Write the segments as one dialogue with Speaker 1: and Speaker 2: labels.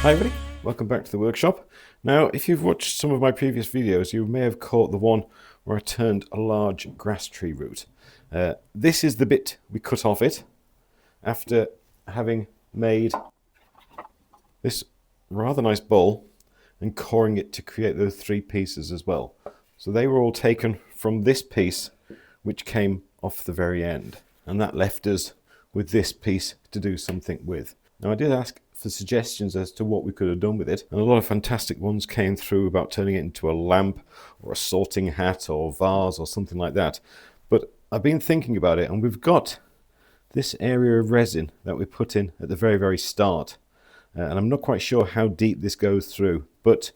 Speaker 1: Hi everybody, welcome back to the workshop. Now, if you've watched some of my previous videos, you may have caught the one where I turned a large grass tree root. This is the bit we cut off it after having made this rather nice bowl and coring it to create those three pieces as well. So they were all taken from this piece which came off the very end, and that left us with this piece to do something with. Now, I did ask for suggestions as to what we could have done with it, and a lot of fantastic ones came through about turning it into a lamp or a sorting hat or vase or something like that. But I've been thinking about it, and we've got this area of resin that we put in at the very start, and I'm not quite sure how deep this goes through, but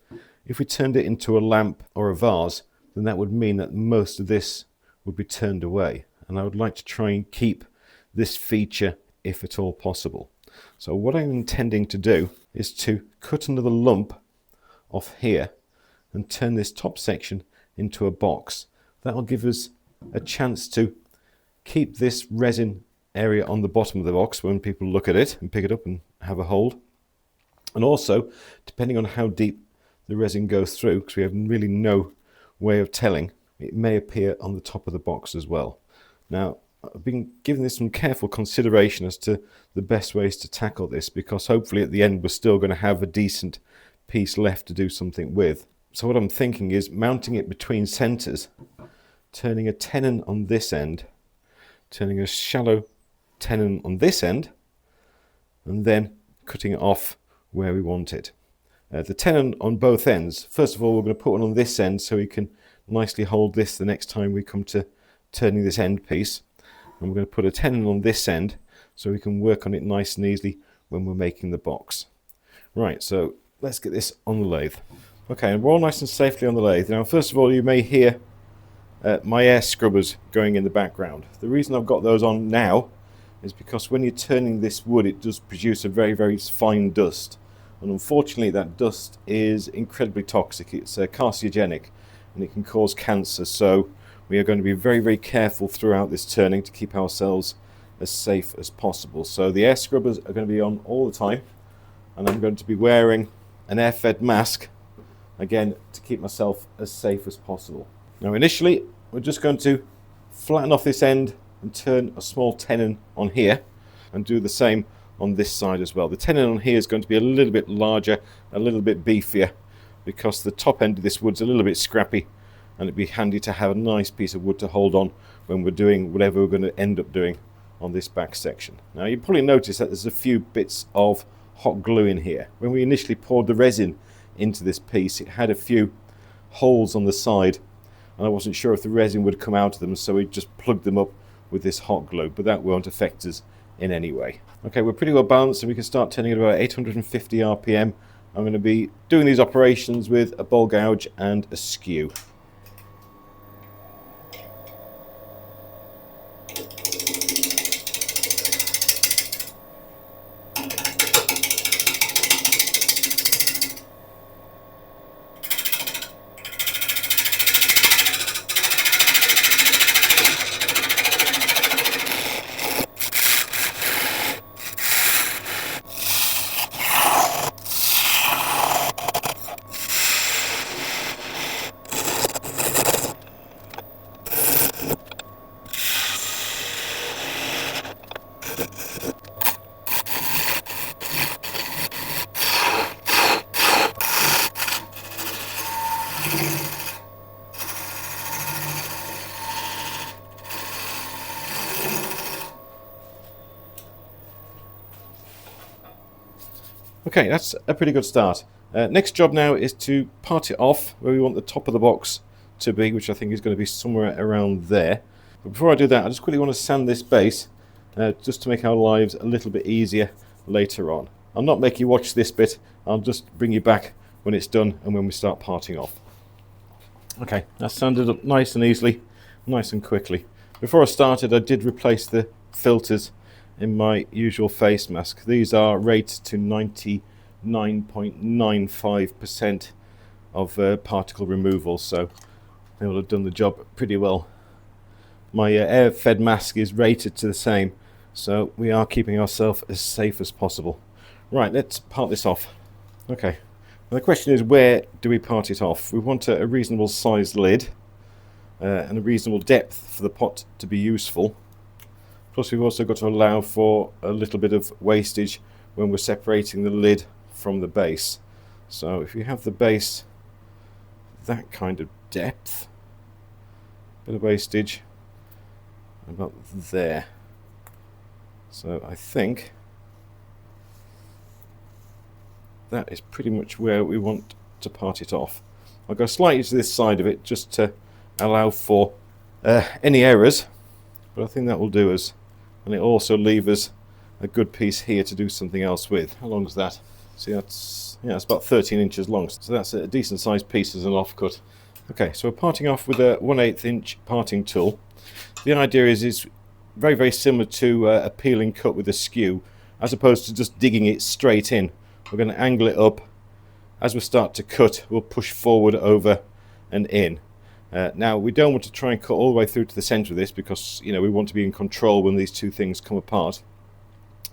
Speaker 1: if we turned it into a lamp or a vase, then that would mean that most of this would be turned away, and I would like to try and keep this feature if at all possible. So what I'm intending to do is to cut another lump off here and turn this top section into a box. That'll give us a chance to keep this resin area on the bottom of the box when people look at it and pick it up and have a hold. And also, depending on how deep the resin goes through, because we have really no way of telling, it may appear on the top of the box as well. Now, I've been giving this some careful consideration as to the best ways to tackle this, because hopefully at the end we're still going to have a decent piece left to do something with. So what I'm thinking is mounting it between centres, turning a tenon on this end, turning a shallow tenon on this end, and then cutting it off where we want it. The tenon on both ends, first of all we're going to put one on this end so we can nicely hold this the next time we come to turning this end piece. And we're going to put a tenon on this end so we can work on it nice and easily when we're making the box. Right, so let's get this on the lathe. Okay, and we're all nice and safely on the lathe. Now, first of all, you may hear my air scrubbers going in the background. The reason I've got those on now is because when you're turning this wood, it does produce a very fine dust. And unfortunately, that dust is incredibly toxic. It's carcinogenic and it can cause cancer. So we are going to be very careful throughout this turning to keep ourselves as safe as possible. So the air scrubbers are going to be on all the time, and I'm going to be wearing an air-fed mask, again, to keep myself as safe as possible. Now initially, we're just going to flatten off this end and turn a small tenon on here, and do the same on this side as well. The tenon on here is going to be a little bit larger, a little bit beefier, because the top end of this wood's a little bit scrappy, and it'd be handy to have a nice piece of wood to hold on when we're doing whatever we're going to end up doing on this back section. Now you probably notice that there's a few bits of hot glue in here. When we initially poured the resin into this piece, it had a few holes on the side, and I wasn't sure if the resin would come out of them, so we just plugged them up with this hot glue, but that won't affect us in any way. Okay, we're pretty well balanced, and we can start turning at about 850 RPM. I'm going to be doing these operations with a bowl gouge and a skew. Okay, that's a pretty good start. Next job now is to part it off where we want the top of the box to be, which I think is going to be somewhere around there. But before I do that, I just quickly want to sand this base just to make our lives a little bit easier later on. I'll not make you watch this bit, I'll just bring you back when it's done and when we start parting off. Okay, that's sanded up nice and easily, nice and quickly. Before I started, I did replace the filters in my usual face mask. These are rated to 99.95% of particle removal, so they will have done the job pretty well. My air-fed mask is rated to the same, so we are keeping ourselves as safe as possible. Right, let's part this off. Okay, well, the question is, where do we part it off? We want a reasonable sized lid and a reasonable depth for the pot to be useful. Plus we've also got to allow for a little bit of wastage when we're separating the lid from the base. So if you have the base that kind of depth, bit of wastage about there. So I think that is pretty much where we want to part it off. I'll go slightly to this side of it just to allow for any errors, but I think that will do us, and it also leave us a good piece here to do something else with. How long is that? See, that's, yeah, it's about 13 inches long, so that's a decent sized piece as an offcut. Okay, so we're parting off with a 1/8 inch parting tool. The idea is very, very similar to a peel and cut with a skew, as opposed to just digging it straight in. We're going to angle it up. As we start to cut, we'll push forward, over and in. Now we don't want to try and cut all the way through to the center of this, because we want to be in control when these two things come apart.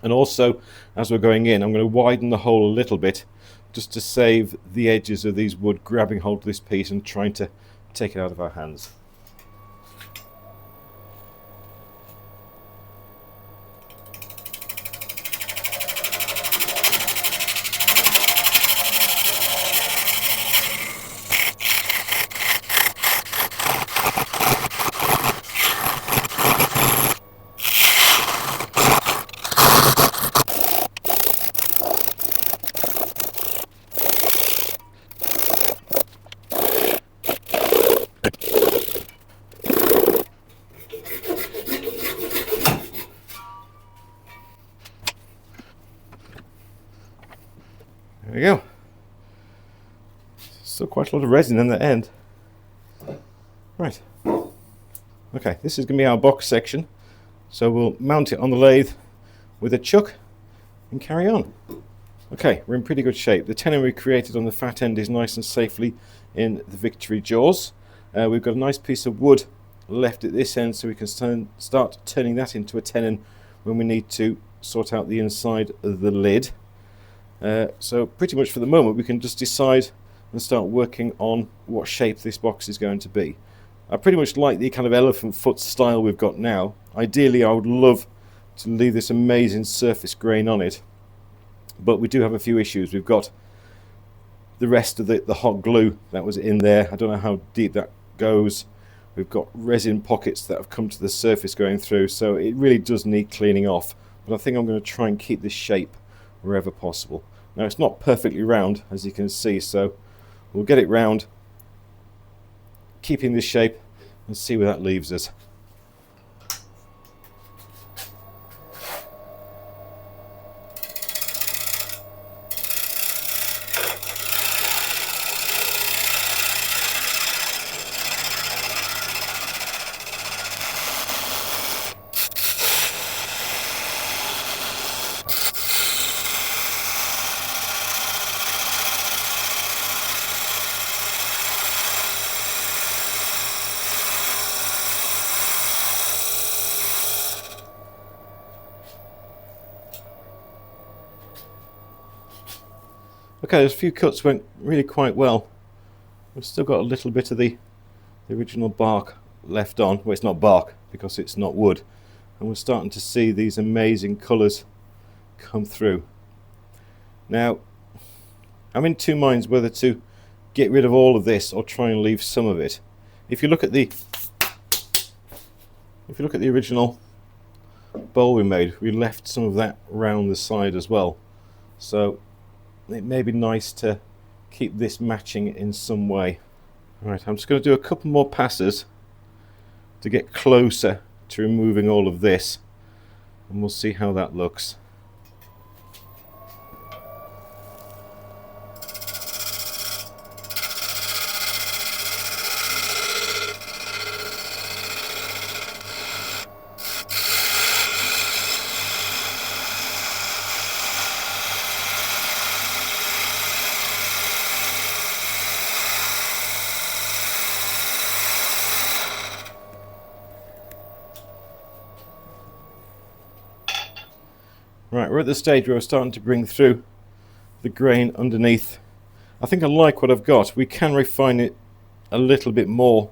Speaker 1: And also, as we're going in, I'm going to widen the hole a little bit just to save the edges of these wood grabbing hold of this piece and trying to take it out of our hands. There we go. Still quite a lot of resin in the end. Right. Okay, this is going to be our box section. So we'll mount it on the lathe with a chuck and carry on. Okay, we're in pretty good shape. The tenon we created on the fat end is nice and safely in the victory jaws. We've got a nice piece of wood left at this end, so we can start turning that into a tenon when we need to sort out the inside of the lid. So pretty much for the moment we can just decide and start working on what shape this box is going to be. I pretty much like the kind of elephant foot style we've got now. Ideally I would love to leave this amazing surface grain on it, but we do have a few issues. We've got the rest of the hot glue that was in there. I don't know how deep that goes. We've got resin pockets that have come to the surface going through, so it really does need cleaning off. But I think I'm going to try and keep this shape wherever possible. Now it's not perfectly round, as you can see, so we'll get it round, keeping this shape, and see where that leaves us. Okay, those few cuts went really quite well. We've still got a little bit of the original bark left on. Well, it's not bark because it's not wood. And we're starting to see these amazing colours come through. Now, I'm in two minds whether to get rid of all of this or try and leave some of it. If you look at the original bowl we made, we left some of that round the side as well. So it may be nice to keep this matching in some way. Right, I'm just going to do a couple more passes to get closer to removing all of this, and we'll see how that looks. Right, we're at the stage where we're starting to bring through the grain underneath. I think I like what I've got. We can refine it a little bit more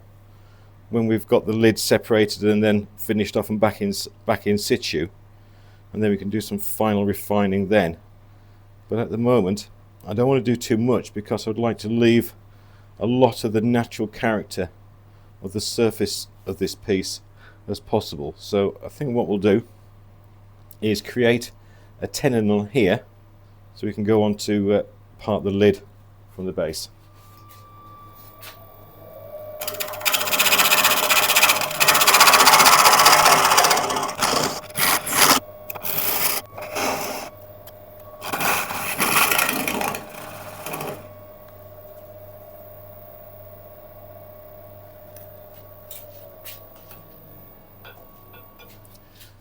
Speaker 1: when we've got the lid separated and then finished off and back in situ, and then we can do some final refining then. But at the moment I don't want to do too much because I'd like to leave a lot of the natural character of the surface of this piece as possible. So I think what we'll do is create a tenon on here so we can go on to part the lid from the base.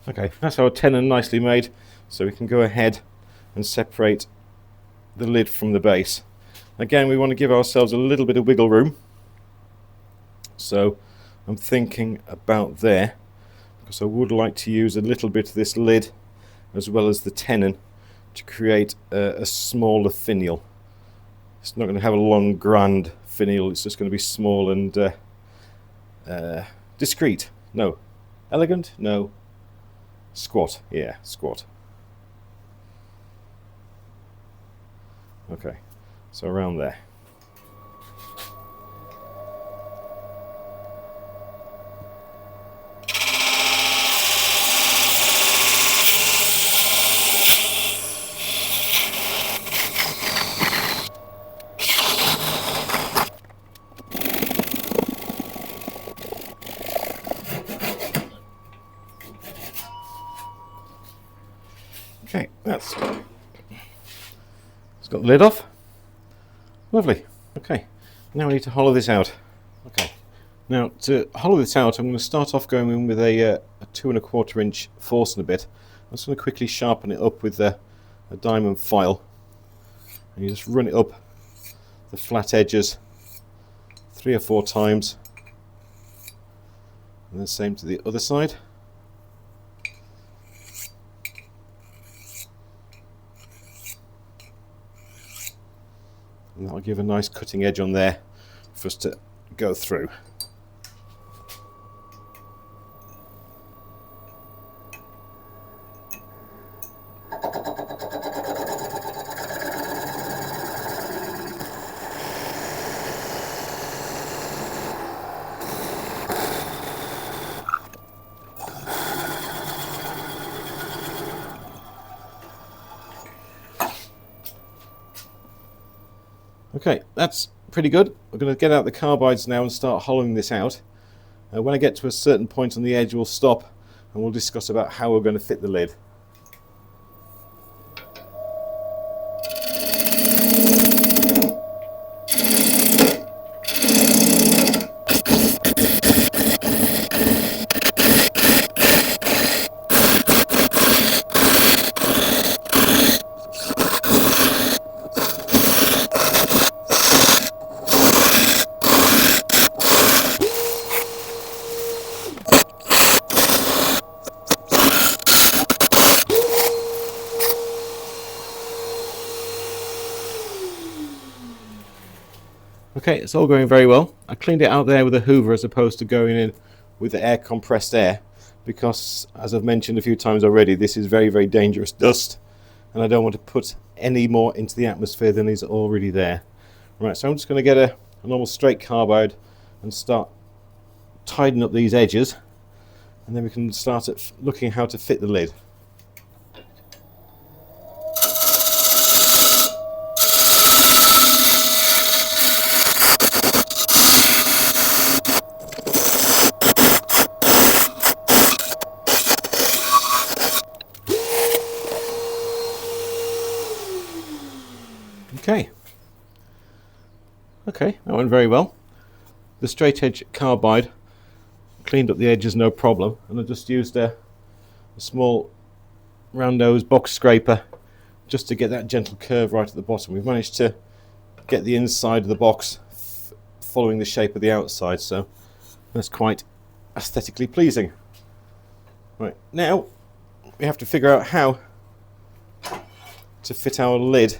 Speaker 1: Okay, that's our tenon nicely made, so we can go ahead and separate the lid from the base. Again, we want to give ourselves a little bit of wiggle room, so I'm thinking about there, because I would like to use a little bit of this lid as well as the tenon to create a smaller finial. It's not going to have a long grand finial, it's just going to be small and discreet. No, elegant? No. Squat, yeah, squat. Okay, so around there. Okay, it's got the lid off. Lovely. Okay, now we need to hollow this out. Okay, now to hollow this out, I'm going to start off going in with a 2 1/4 inch Forstner bit. I'm just going to quickly sharpen it up with a diamond file, and you just run it up the flat edges 3 or 4 times, and the same to the other side. And that'll give a nice cutting edge on there for us to go through. Okay, that's pretty good. We're going to get out the carbides now and start hollowing this out. When I get to a certain point on the edge, we'll stop and we'll discuss about how we're going to fit the lid. Okay, it's all going very well. I cleaned it out there with a hoover as opposed to going in with the air compressed air, because as I've mentioned a few times already, this is very, very dangerous dust and I don't want to put any more into the atmosphere than is already there. Right, so I'm just going to get a normal straight carbide and start tidying up these edges, and then we can start at looking how to fit the lid. Okay, that went very well. The straight edge carbide cleaned up the edges no problem, and I just used a small round nose box scraper just to get that gentle curve right at the bottom. We've managed to get the inside of the box following the shape of the outside, so that's quite aesthetically pleasing. Right, now we have to figure out how to fit our lid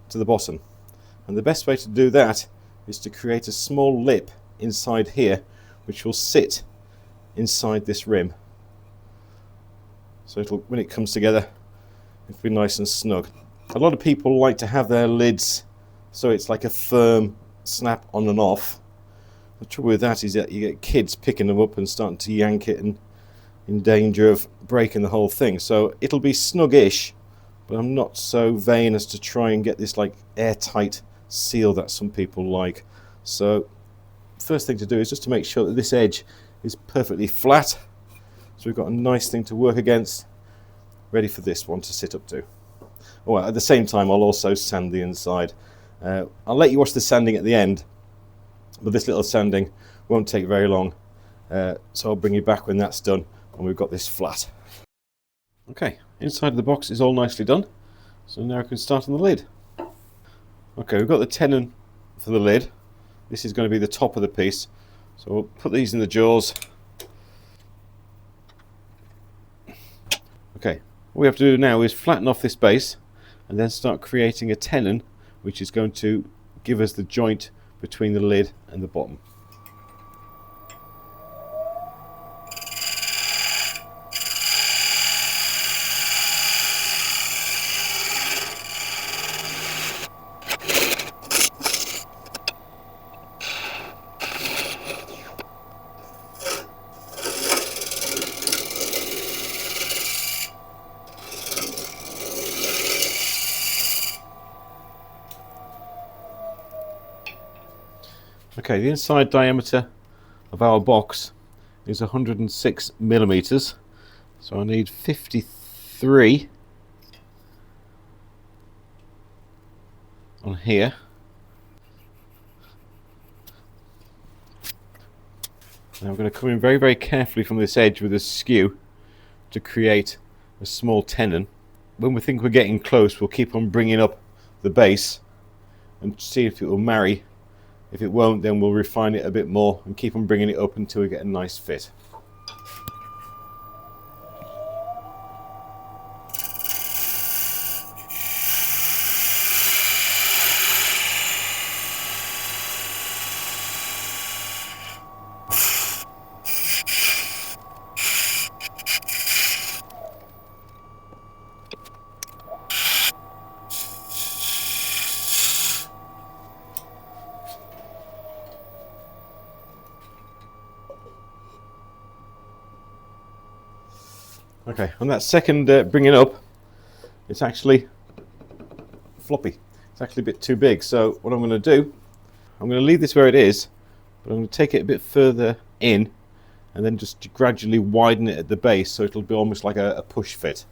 Speaker 1: to the bottom. And the best way to do that is to create a small lip inside here, which will sit inside this rim. So when it comes together, it'll be nice and snug. A lot of people like to have their lids so it's like a firm snap on and off. The trouble with that is that you get kids picking them up and starting to yank it and in danger of breaking the whole thing. So it'll be snuggish, but I'm not so vain as to try and get this like airtight seal that some people like. So first thing to do is just to make sure that this edge is perfectly flat, so we've got a nice thing to work against, ready for this one to sit up to. Oh, at the same time I'll also sand the inside. I'll let you watch the sanding at the end, but this little sanding won't take very long, so I'll bring you back when that's done and we've got this flat. Okay, inside of the box is all nicely done, so now I can start on the lid. Okay, we've got the tenon for the lid. This is going to be the top of the piece, so we'll put these in the jaws. Okay, what we have to do now is flatten off this base and then start creating a tenon which is going to give us the joint between the lid and the bottom. Okay, the inside diameter of our box is 106 millimeters, so I need 53 on here. Now I'm going to come in very carefully from this edge with a skew to create a small tenon. When we think we're getting close, we'll keep on bringing up the base and see if it will marry. If it won't, then we'll refine it a bit more and keep on bringing it up until we get a nice fit. Okay, on that second bringing up, it's actually floppy. It's actually a bit too big. So what I'm going to do, I'm going to leave this where it is, but I'm going to take it a bit further in and then just gradually widen it at the base so it'll be almost like a push fit.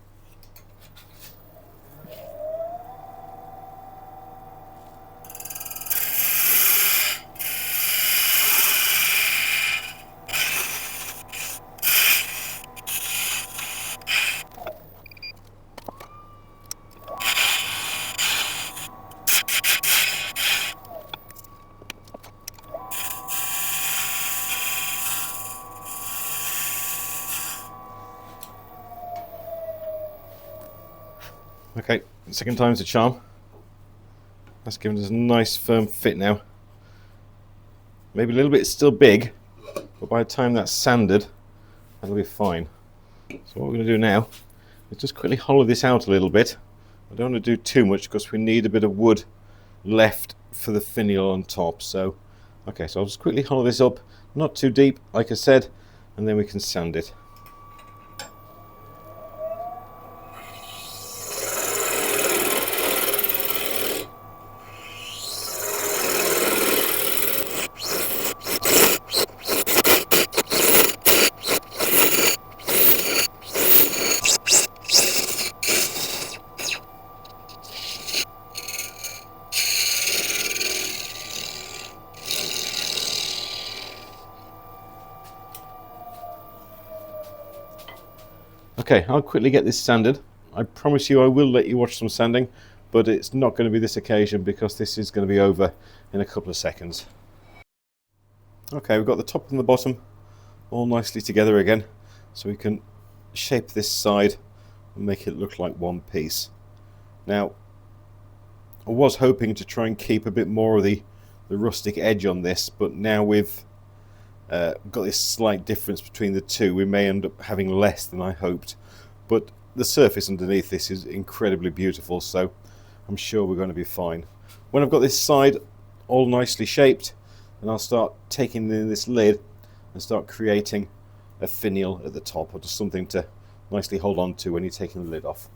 Speaker 1: Okay, second time's a charm. That's given us a nice firm fit now. Maybe a little bit still big, but by the time that's sanded, that'll be fine. So what we're going to do now is just quickly hollow this out a little bit. I don't want to do too much because we need a bit of wood left for the finial on top. So, okay, so I'll just quickly hollow this up, not too deep, like I said, and then we can sand it. Okay, I'll quickly get this sanded. I promise you I will let you watch some sanding, but it's not going to be this occasion because this is going to be over in a couple of seconds. Okay, we've got the top and the bottom all nicely together again, so we can shape this side and make it look like one piece. Now, I was hoping to try and keep a bit more of the rustic edge on this, but now we've got this slight difference between the two, we may end up having less than I hoped. But the surface underneath this is incredibly beautiful, so I'm sure we're going to be fine. When I've got this side all nicely shaped, then I'll start taking in this lid and start creating a finial at the top, or just something to nicely hold on to when you're taking the lid off.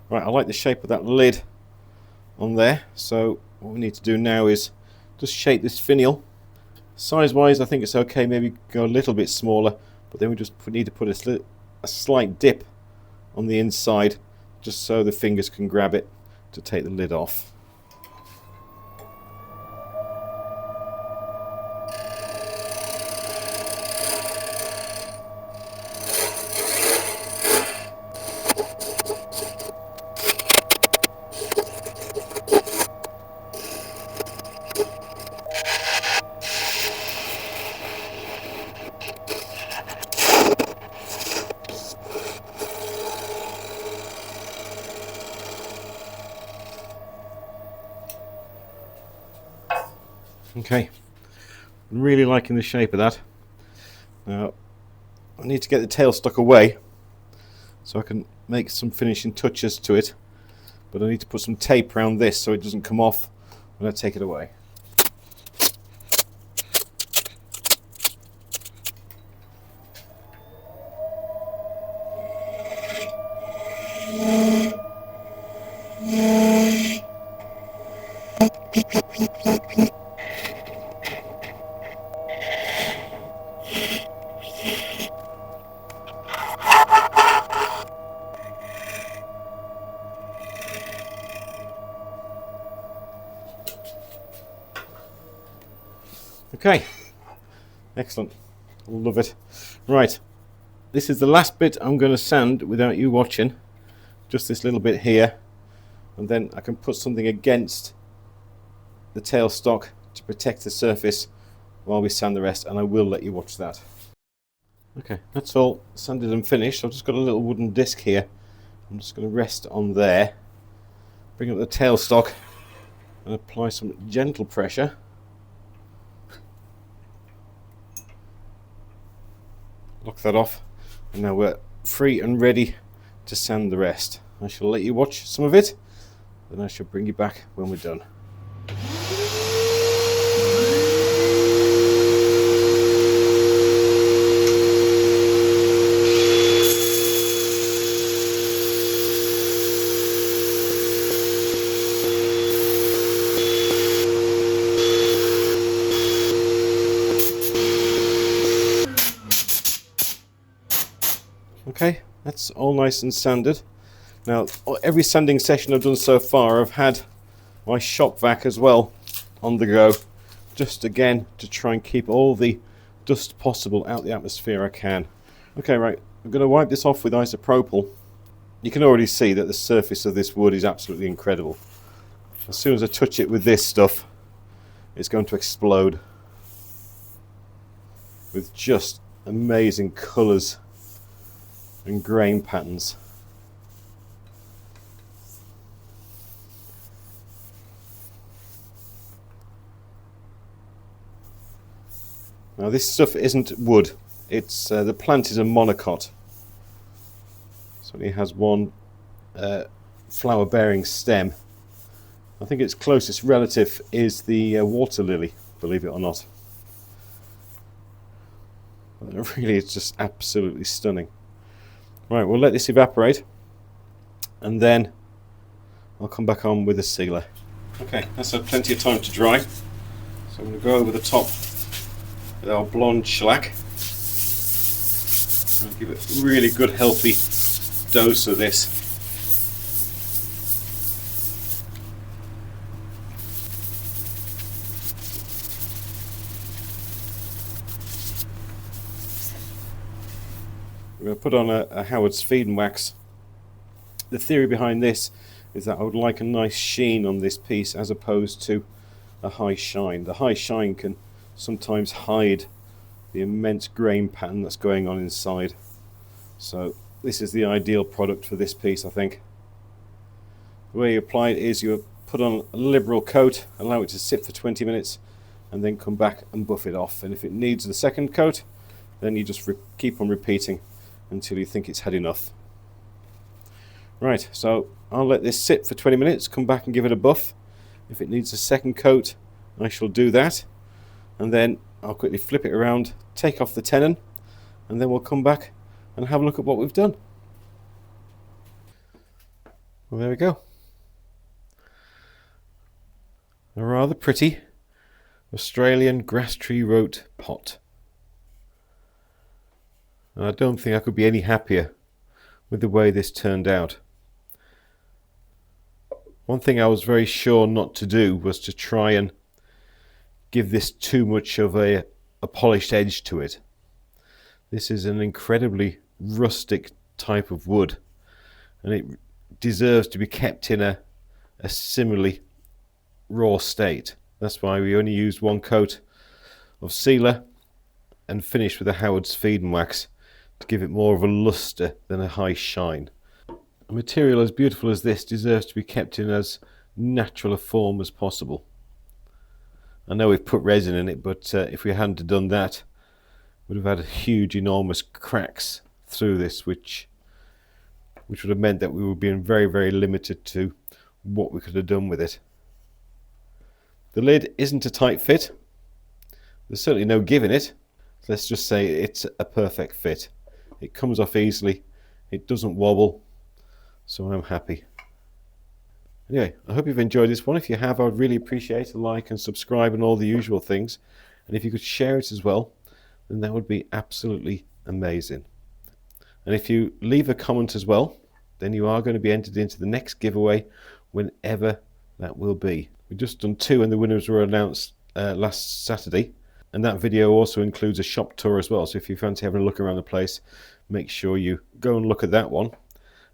Speaker 1: Right, I like the shape of that lid on there, so what we need to do now is just shape this finial. Size wise I think it's okay, maybe go a little bit smaller, but then we just need to put a slight dip on the inside just so the fingers can grab it to take the lid off. Okay, I'm really liking the shape of that. Now I need to get the tailstock away so I can make some finishing touches to it, but I need to put some tape around this so it doesn't come off when I take it away. Okay, excellent, love it. Right, this is the last bit I'm going to sand without you watching, just this little bit here, and then I can put something against the tailstock to protect the surface while we sand the rest, and I will let you watch that. Okay, that's all sanded and finished. I've just got a little wooden disc here. I'm just going to rest on there, bring up the tailstock and apply some gentle pressure. Lock that off, and now we're free and ready to sand the rest. I shall let you watch some of it, then I shall bring you back when we're done. Okay, that's all nice and sanded. Now, every sanding session I've done so far, I've had my shop vac as well on the go, just again to try and keep all the dust possible out the atmosphere I can. Okay, right, I'm going to wipe this off with isopropyl. You can already see that the surface of this wood is absolutely incredible. As soon as I touch it with this stuff, it's going to explode with just amazing colours and grain patterns. Now this stuff isn't wood, it's the plant is a monocot, so it has one flower bearing stem. I think its closest relative is the water lily, believe it or not. But really, it's just absolutely stunning. Right, we'll let this evaporate, and then I'll come back on with a sealer. Okay, that's had plenty of time to dry. So I'm going to go over the top with our blonde shellac. And give it a really good healthy dose of this. We're going to put on a Howard's Feed and Wax. The theory behind this is that I would like a nice sheen on this piece as opposed to a high shine. The high shine can sometimes hide the immense grain pattern that's going on inside. So this is the ideal product for this piece, I think. The way you apply it is you put on a liberal coat, allow it to sit for 20 minutes, and then come back and buff it off. And if it needs the second coat, then you just keep on repeating until you think it's had enough. Right, so I'll let this sit for 20 minutes, come back and give it a buff. If it needs a second coat, I shall do that. And then I'll quickly flip it around, take off the tenon, and then we'll come back and have a look at what we've done. Well, there we go. A rather pretty Australian grass tree root pot. And I don't think I could be any happier with the way this turned out. One thing I was very sure not to do was to try and give this too much of a polished edge to it. This is an incredibly rustic type of wood, and it deserves to be kept in a similarly raw state. That's why we only used one coat of sealer and finished with a Howard's Feed and Wax to give it more of a luster than a high shine. A material as beautiful as this deserves to be kept in as natural a form as possible. I know we've put resin in it, but if we hadn't done that, we'd have had huge, enormous cracks through this, which would have meant that we were being very, very limited to what we could have done with it. The lid isn't a tight fit. There's certainly no give in it. Let's just say it's a perfect fit. It comes off easily. It doesn't wobble. So I'm happy. Anyway, I hope you've enjoyed this one. If you have, I would really appreciate a like and subscribe and all the usual things. And if you could share it as well, then that would be absolutely amazing. And if you leave a comment as well, then you are going to be entered into the next giveaway whenever that will be. We've just done 2 and the winners were announced last Saturday. And that video also includes a shop tour as well. So if you fancy having a look around the place, make sure you go and look at that one.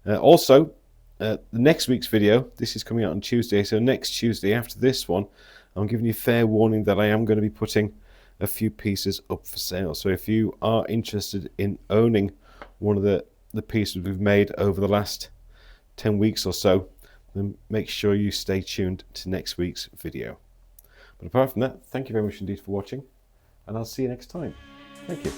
Speaker 1: Also, the next week's video, this is coming out on Tuesday, so next Tuesday after this one, I'm giving you fair warning that I am going to be putting a few pieces up for sale. So if you are interested in owning one of the pieces we've made over the last 10 weeks or so, then make sure you stay tuned to next week's video. But apart from that, thank you very much indeed for watching, and I'll see you next time. Thank you.